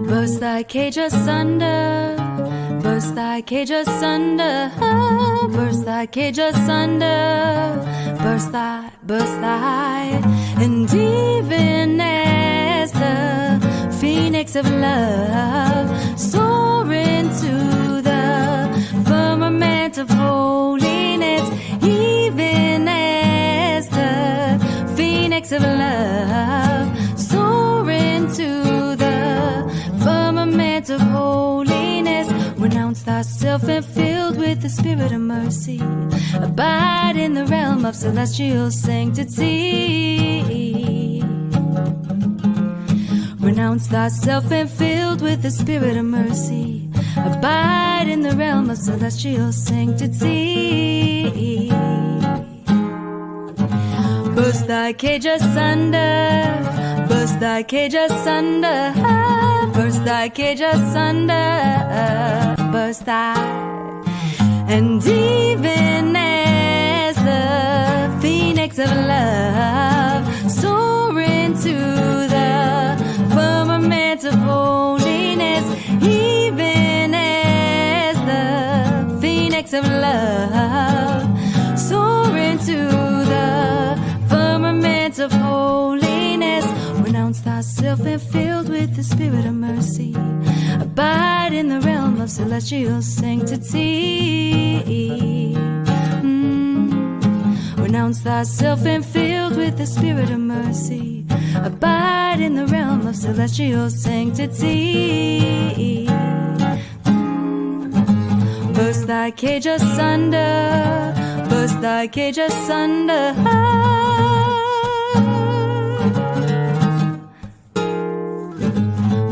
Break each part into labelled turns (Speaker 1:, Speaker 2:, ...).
Speaker 1: Burst thy cage asunder, burst thy cage asunder, burst thy cage asunder, burst thy, and even as the phoenix of love soar into the firmament of holiness, even as the phoenix of love soar into the firmament of holiness. Renounce thyself and filled with the spirit of mercy, abide in the realm of celestial sanctity. Renounce thyself and filled with the spirit of mercy, abide in the realm of celestial sanctity. Burst thy cage asunder, burst thy cage asunder, burst thy cage asunder, burst thy, and even as the phoenix of love soar into the firmament of holiness, even as the phoenix of love soar into the firmament of holiness. Renounce thyself and filled with the spirit of mercy, abide in the realm of celestial sanctity. Renounce thyself and filled with the spirit of mercy, abide in the realm of celestial sanctity. Burst thy cage asunder, burst thy cage asunder,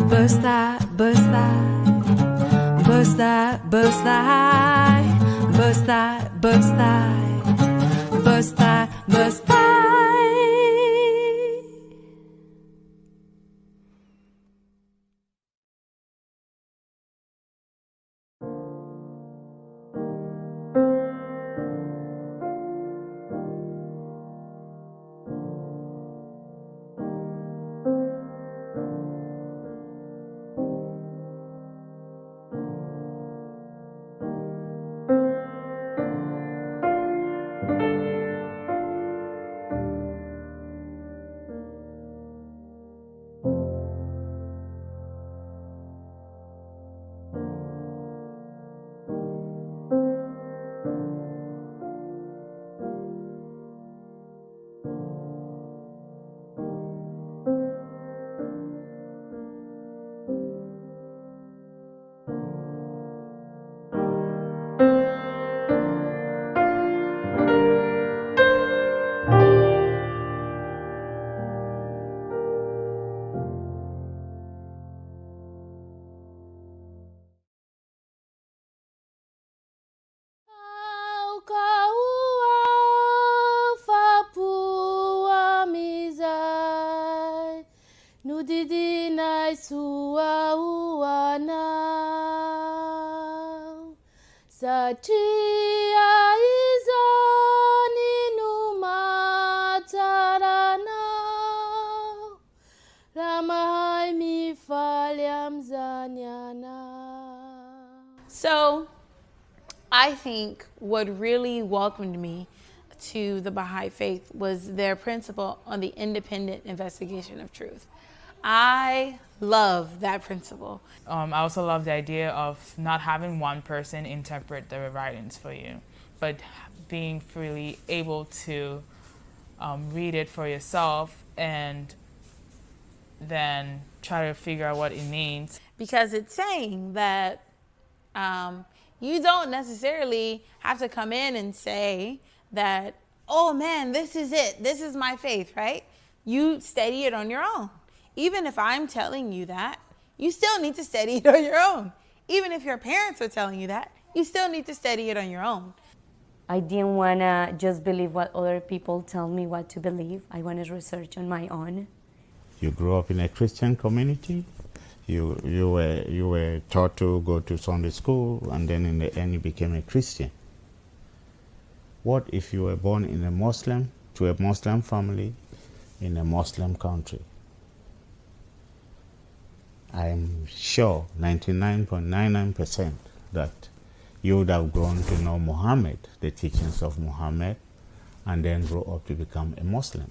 Speaker 1: burst thy, burst thy, burst thy, burst thy, burst thy, burst thy, burst thy, burst thy.
Speaker 2: Didinai sua uana Satia izani numatarana Ramai mi faliam zanyana.
Speaker 3: So, I think what really welcomed me to the Baha'i faith was their principle on the independent investigation of truth. I love that principle.
Speaker 4: I also love the idea of not having one person interpret the writings for you, but being freely able to read it for yourself and then try to figure out what it means.
Speaker 3: Because it's saying that you don't necessarily have to come in and say that, oh man, this is it, this is my faith, right? You study it on your own. Even if I'm telling you that, you still need to study it on your own. Even if your parents are telling you that, you still need to study it on your own.
Speaker 5: I didn't want to just believe what other people tell me what to believe. I wanted to research on my own.
Speaker 6: You grew up in a Christian community. You were taught to go to Sunday school, and then in the end you became a Christian. What if you were born in a Muslim to a Muslim family in a Muslim country. I am sure 99.99% that you would have grown to know Muhammad, the teachings of Muhammad, and then grow up to become a Muslim.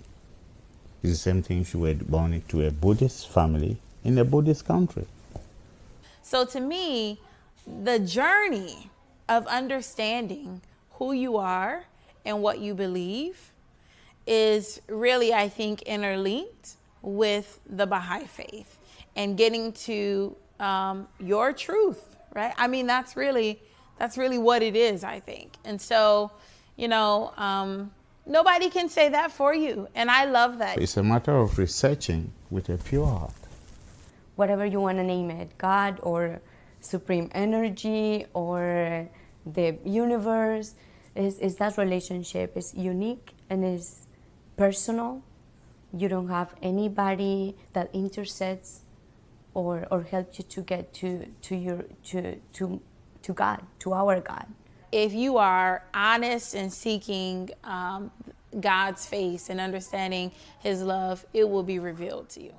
Speaker 6: It's the same thing if you were born into a Buddhist family in a Buddhist country.
Speaker 3: So to me, the journey of understanding who you are and what you believe is really, I think, interlinked with the Baha'i faith and getting to your truth, right? I mean, that's really what it is, I think. And so, you know, nobody can say that for you. And I love that.
Speaker 6: It's a matter of researching with a pure heart.
Speaker 5: Whatever you want to name it, God or supreme energy or the universe, is that relationship is unique and is personal. You don't have anybody that intersects or helps you to get to God, to our God.
Speaker 3: If you are honest and seeking God's face and understanding his love, it will be revealed to you.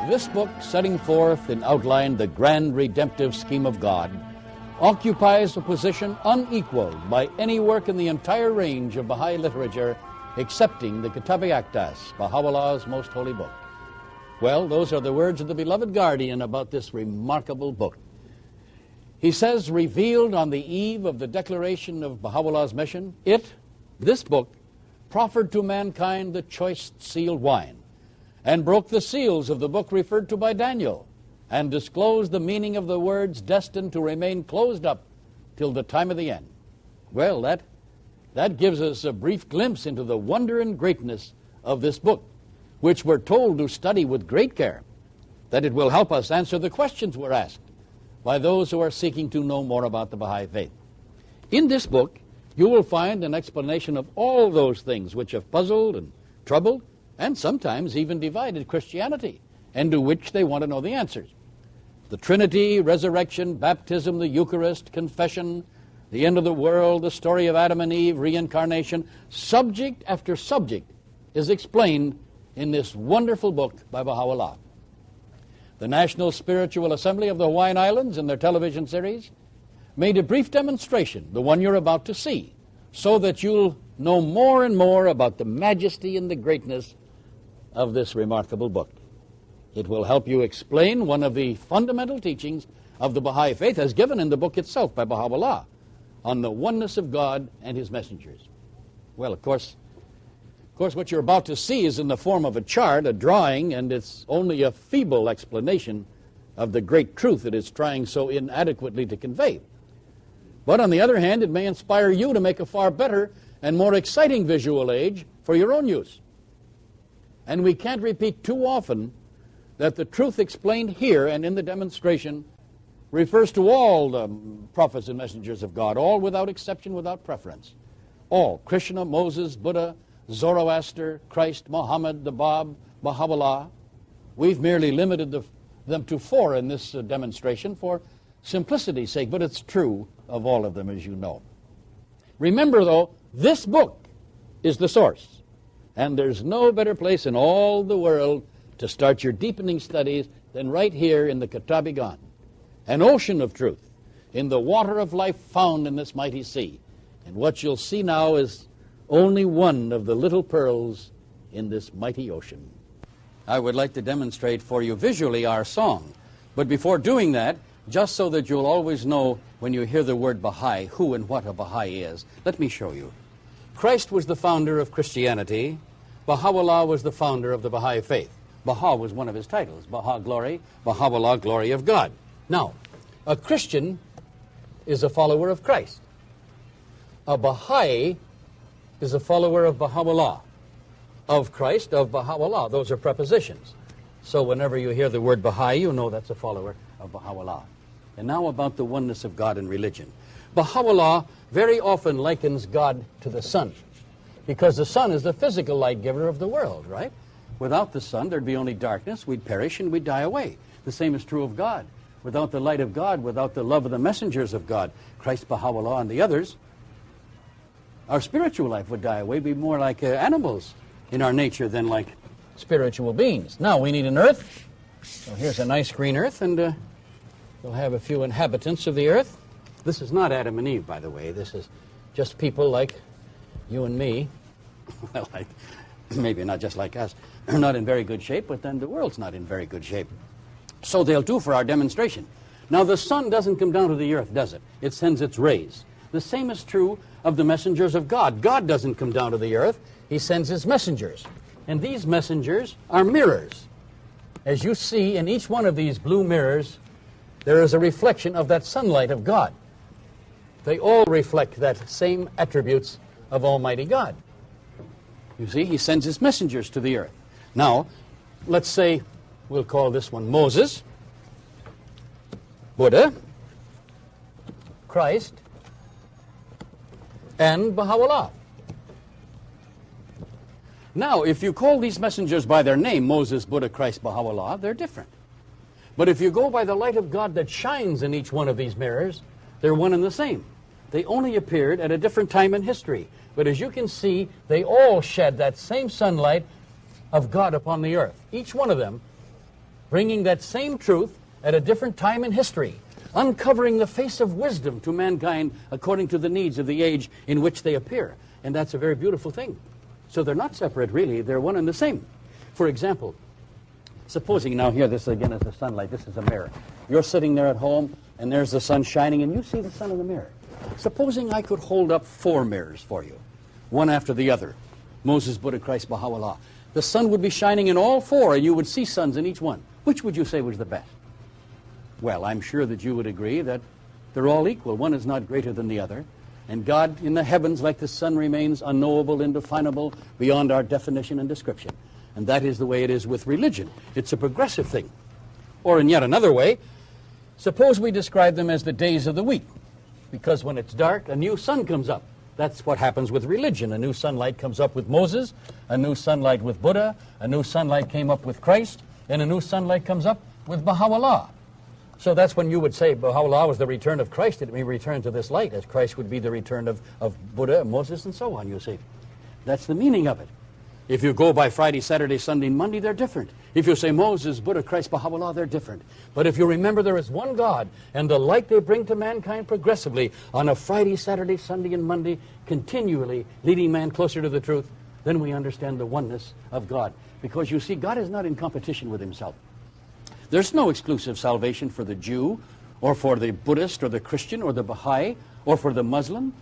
Speaker 7: This book, setting forth in outline the grand redemptive scheme of God, occupies a position unequaled by any work in the entire range of Baha'i literature, excepting the Kitab-i-Aqdas, Baha'u'llah's most holy book. Well, those are the words of the beloved guardian about this remarkable book. He says, revealed on the eve of the declaration of Baha'u'llah's mission, this book, proffered to mankind the choice sealed wine, and broke the seals of the book referred to by Daniel, and disclosed the meaning of the words destined to remain closed up till the time of the end. Well, that gives us a brief glimpse into the wonder and greatness of this book, which we're told to study with great care, that it will help us answer the questions we're asked by those who are seeking to know more about the Baha'i faith. In this book, you will find an explanation of all those things which have puzzled and troubled and sometimes even divided Christianity, and to which they want to know the answers. The Trinity, resurrection, baptism, the Eucharist, confession, the end of the world, the story of Adam and Eve, reincarnation, subject after subject is explained in this wonderful book by Baha'u'lláh. The National Spiritual Assembly of the Hawaiian Islands, in their television series, made a brief demonstration, the one you're about to see, so that you'll know more and more about the majesty and the greatness of this remarkable book. It will help you explain one of the fundamental teachings of the Baha'i faith as given in the book itself by Baha'u'lláh on the oneness of God and his messengers. Well, of course, what you're about to see is in the form of a chart, a drawing, and it's only a feeble explanation of the great truth it is trying so inadequately to convey. But on the other hand, it may inspire you to make a far better and more exciting visual aid for your own use. And we can't repeat too often that the truth explained here and in the demonstration refers to all the prophets and messengers of God, all without exception, without preference. All, Krishna, Moses, Buddha, Zoroaster, Christ, Muhammad, the Bab, Baha'u'lláh. We've merely limited them to 4 in this demonstration for simplicity's sake, but it's true of all of them, as you know. Remember, though, this book is the source, and there's no better place in all the world to start your deepening studies than right here in the Katabagan, an ocean of truth, in the water of life found in this mighty sea. And what you'll see now is only one of the little pearls in this mighty ocean. I would like to demonstrate for you visually our song. But before doing that, just so that you'll always know when you hear the word Baha'i, who and what a Baha'i is, let me show you. Christ was the founder of Christianity. Bahá'u'lláh was the founder of the Baha'i faith. Baha was one of his titles. Baha, glory. Bahá'u'lláh, glory of God. Now, a Christian is a follower of Christ. A Baha'i is a follower of Bahá'u'lláh, of Christ, of Bahá'u'lláh. Those are prepositions. So whenever you hear the word Baha'i, you know that's a follower of Bahá'u'lláh. And now about the oneness of God and religion. Bahá'u'lláh very often likens God to the sun, because the sun is the physical light giver of the world, right? Without the sun, there'd be only darkness. We'd perish and we'd die away. The same is true of God. Without the light of God, without the love of the messengers of God, Christ, Bahá'u'lláh, and the others, our spiritual life would die away, be more like animals in our nature than like spiritual beings. Now, we need an earth. So here's a nice green earth, and we'll have a few inhabitants of the earth. This is not Adam and Eve, by the way. This is just people like you and me. Well, like, maybe not just like us. They're not in very good shape, but then the world's not in very good shape. So they'll do for our demonstration. Now, the sun doesn't come down to the earth, does it? It sends its rays. The same is true of the messengers of God. God doesn't come down to the earth. He sends his messengers. And these messengers are mirrors. As you see in each one of these blue mirrors, there is a reflection of that sunlight of God. They all reflect that same attributes of Almighty God. You see, he sends his messengers to the earth. Now, let's say we'll call this one Moses, Buddha, Christ, and Bahá'u'lláh. Now, if you call these messengers by their name, Moses, Buddha, Christ, Bahá'u'lláh, they're different. But if you go by the light of God that shines in each one of these mirrors, they're one and the same. They only appeared at a different time in history. But as you can see, they all shed that same sunlight of God upon the earth. Each one of them bringing that same truth at a different time in history, uncovering the face of wisdom to mankind according to the needs of the age in which they appear. And that's a very beautiful thing. So they're not separate, really. They're one and the same. For example, supposing now here, this again is the sunlight. This is a mirror. You're sitting there at home, and there's the sun shining, and you see the sun in the mirror. Supposing I could hold up 4 mirrors for you, one after the other. Moses, Buddha, Christ, Bahá'u'lláh. The sun would be shining in all 4, and you would see suns in each one. Which would you say was the best? Well, I'm sure that you would agree that they're all equal. One is not greater than the other. And God in the heavens, like the sun, remains unknowable, indefinable, beyond our definition and description. And that is the way it is with religion. It's a progressive thing. Or in yet another way, suppose we describe them as the days of the week. Because when it's dark, a new sun comes up. That's what happens with religion. A new sunlight comes up with Moses, a new sunlight with Buddha, a new sunlight came up with Christ, and a new sunlight comes up with Bahá'u'lláh. So that's when you would say Bahá'u'lláh was the return of Christ. It may return to this light, as Christ would be the return of Buddha, Moses, and so on, you see. That's the meaning of it. If you go by Friday, Saturday, Sunday, and Monday, they're different. If you say Moses, Buddha, Christ, Bahá'u'lláh, they're different. But if you remember there is one God, and the light they bring to mankind progressively on a Friday, Saturday, Sunday, and Monday, continually leading man closer to the truth, then we understand the oneness of God. Because you see, God is not in competition with himself. There's no exclusive salvation for the Jew, or for the Buddhist, or the Christian, or the Baha'i, or for the Muslim.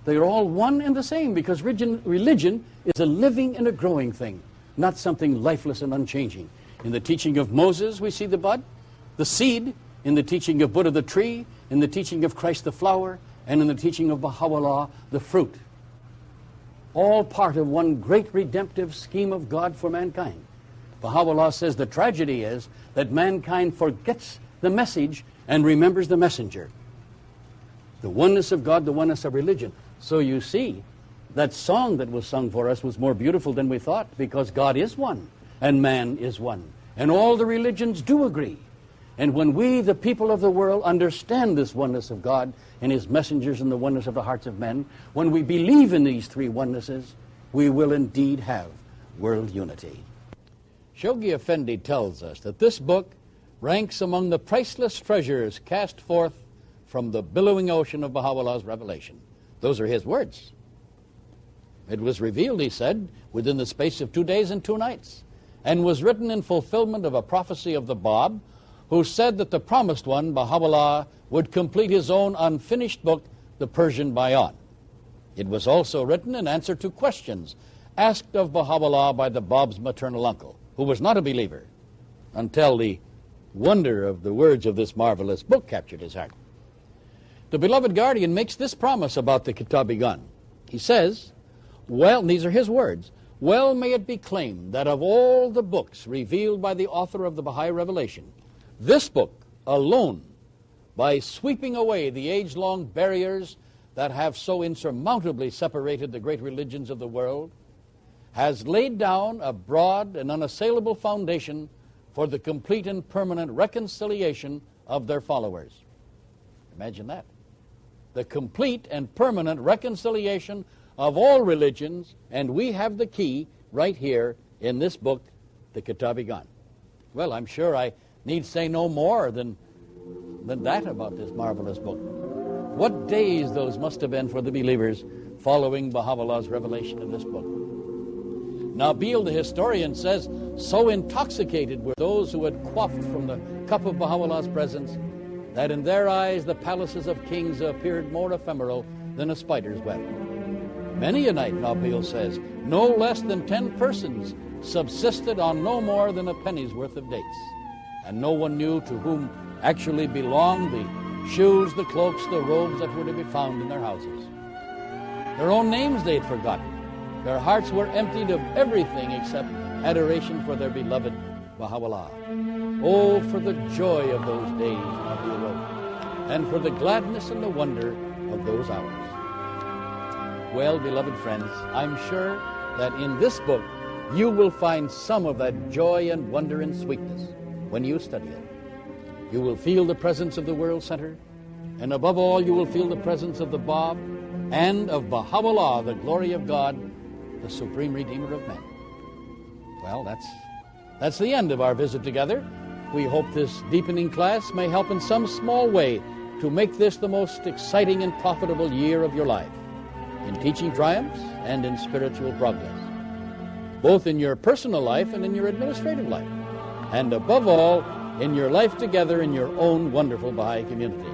Speaker 7: They are all one and the same, because religion is a living and a growing thing, not something lifeless and unchanging. In the teaching of Moses, we see the bud, the seed. In the teaching of Buddha, the tree. In the teaching of Christ, the flower. And in the teaching of Bahá'u'lláh, the fruit. All part of one great redemptive scheme of God for mankind. Bahá'u'lláh says the tragedy is that mankind forgets the message and remembers the messenger. The oneness of God, the oneness of religion. So you see, that song that was sung for us was more beautiful than we thought, because God is one and man is one. And all the religions do agree. And when we, the people of the world, understand this oneness of God and his messengers and the oneness of the hearts of men, when we believe in these 3 onennesses, we will indeed have world unity. Shoghi Effendi tells us that this book ranks among the priceless treasures cast forth from the billowing ocean of Baha'u'llah's revelation. Those are his words. It was revealed, he said, within the space of 2 days and 2 nights, and was written in fulfillment of a prophecy of the Bab, who said that the promised one, Baha'u'lláh, would complete his own unfinished book, the Persian Bayan. It was also written in answer to questions asked of Baha'u'lláh by the Bab's maternal uncle, who was not a believer, until the wonder of the words of this marvelous book captured his heart. The beloved guardian makes this promise about the Kitab-i-Gun. He says, well, these are his words, well may it be claimed that of all the books revealed by the author of the Baha'i revelation, this book alone, by sweeping away the age-long barriers that have so insurmountably separated the great religions of the world, has laid down a broad and unassailable foundation for the complete and permanent reconciliation of their followers. Imagine that. The complete and permanent reconciliation of all religions, and we have the key right here in this book, the Kitab-i-Gun. Well, I'm sure I need say no more than that about this marvelous book. What days those must have been for the believers following Baha'u'llah's revelation in this book. Nabil, the historian, says, so intoxicated were those who had quaffed from the cup of Baha'u'llah's presence that in their eyes the palaces of kings appeared more ephemeral than a spider's web. Many a night, Nabil says, no less than 10 persons subsisted on no more than a penny's worth of dates, and no one knew to whom actually belonged the shoes, the cloaks, the robes that were to be found in their houses. Their own names they'd forgotten. Their hearts were emptied of everything except adoration for their beloved Baha'u'lláh. Oh, for the joy of those days, Nabil wrote, and for the gladness and the wonder of those hours. Well, beloved friends, I'm sure that in this book you will find some of that joy and wonder and sweetness when you study it. You will feel the presence of the World Center, and above all you will feel the presence of the Bab and of Baha'u'lláh, the glory of God, the Supreme Redeemer of men. Well, that's the end of our visit together. We hope this deepening class may help in some small way to make this the most exciting and profitable year of your life, in teaching triumphs and in spiritual progress, both in your personal life and in your administrative life, and above all, in your life together in your own wonderful Baha'i community.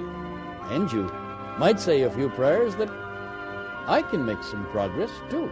Speaker 7: And you might say a few prayers that I can make some progress too.